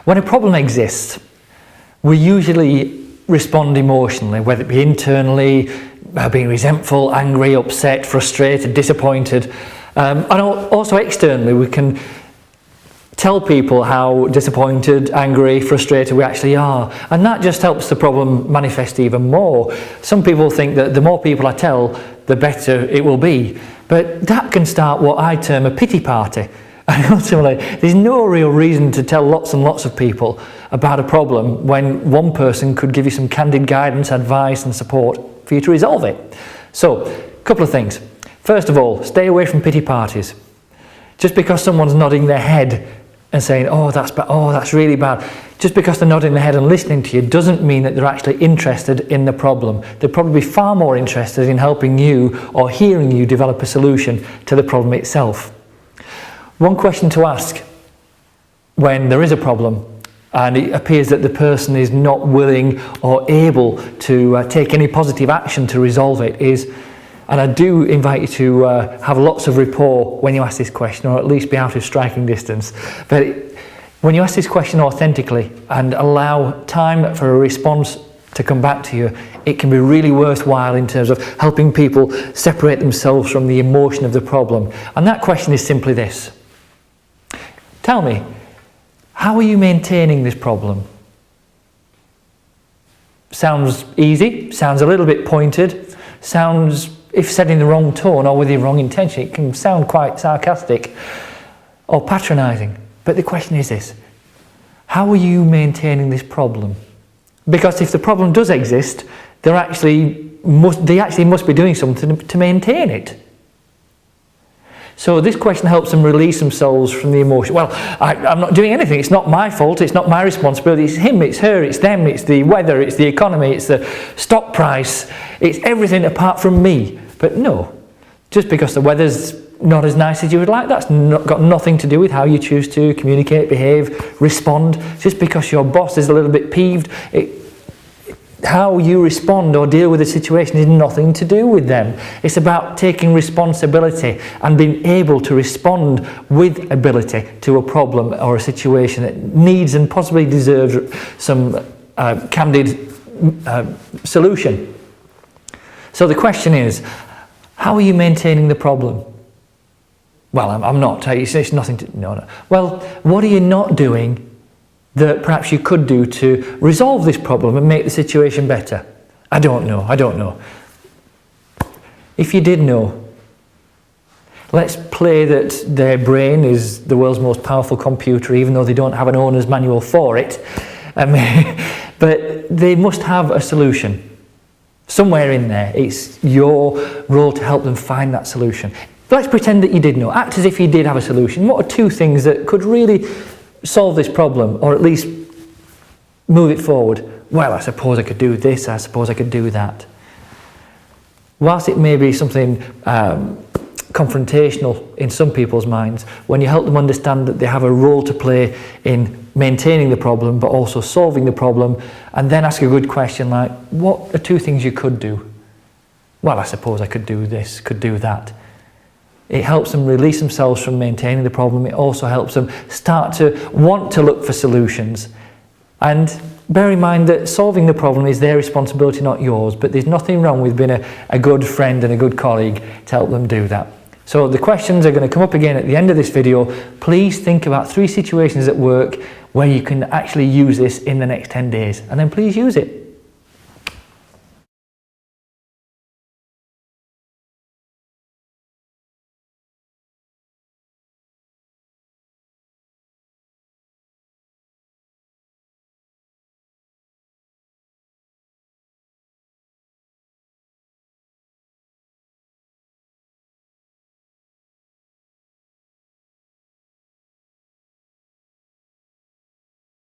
When a problem exists, we usually respond emotionally, whether it be internally, being resentful, angry, upset, frustrated, disappointed, and also externally we can tell people how disappointed, angry, frustrated we actually are, and that just helps the problem manifest even more. Some people think that the more people I tell, the better it will be, but that can start what I term a pity party. And ultimately, there's no real reason to tell lots and lots of people about a problem when one person could give you some candid guidance, advice and support for you to resolve it. So, a couple of things. First of all, stay away from pity parties. Just because someone's nodding their head and saying, oh that's bad, oh that's really bad, just because they're nodding their head and listening to you doesn't mean that they're actually interested in the problem. They're probably far more interested in helping you or hearing you develop a solution to the problem itself. One question to ask when there is a problem and it appears that the person is not willing or able to take any positive action to resolve it is, and I do invite you to have lots of rapport when you ask this question, or at least be out of striking distance, but when you ask this question authentically and allow time for a response to come back to you, it can be really worthwhile in terms of helping people separate themselves from the emotion of the problem. And that question is simply this. Tell me, how are you maintaining this problem? Sounds easy, sounds a little bit pointed, sounds, if said in the wrong tone or with the wrong intention, it can sound quite sarcastic or patronising. But the question is this, how are you maintaining this problem? Because if the problem does exist, they actually must be doing something to maintain it. So this question helps them release themselves from the emotion. Well, I'm not doing anything, it's not my fault, it's not my responsibility, it's him, it's her, it's them, it's the weather, it's the economy, it's the stock price, it's everything apart from me. But no, just because the weather's not as nice as you would like, that's got nothing to do with how you choose to communicate, behave, respond. Just because your boss is a little bit peeved, how you respond or deal with a situation is nothing to do with them. It's about taking responsibility and being able to respond with ability to a problem or a situation that needs and possibly deserves some candid solution. So the question is, how are you maintaining the problem? Well, I'm not. It's nothing to... No. Well, what are you not doing that perhaps you could do to resolve this problem and make the situation better? I don't know. If you did know, let's play that their brain is the world's most powerful computer, even though they don't have an owner's manual for it. But they must have a solution. Somewhere in there, it's your role to help them find that solution. Let's pretend that you did know. Act as if you did have a solution. What are two things that could really solve this problem, or at least move it forward? Well, I suppose I could do this, I suppose I could do that. Whilst it may be something confrontational in some people's minds, when you help them understand that they have a role to play in maintaining the problem but also solving the problem, and then ask a good question like, what are two things you could do? Well, I suppose I could do this, could do that. It helps them release themselves from maintaining the problem. It also helps them start to want to look for solutions. And bear in mind that solving the problem is their responsibility, not yours, but there's nothing wrong with being a good friend and a good colleague to help them do that. So the questions are going to come up again at the end of this video. Please think about 3 situations at work where you can actually use this in the next 10 days, and then please use it.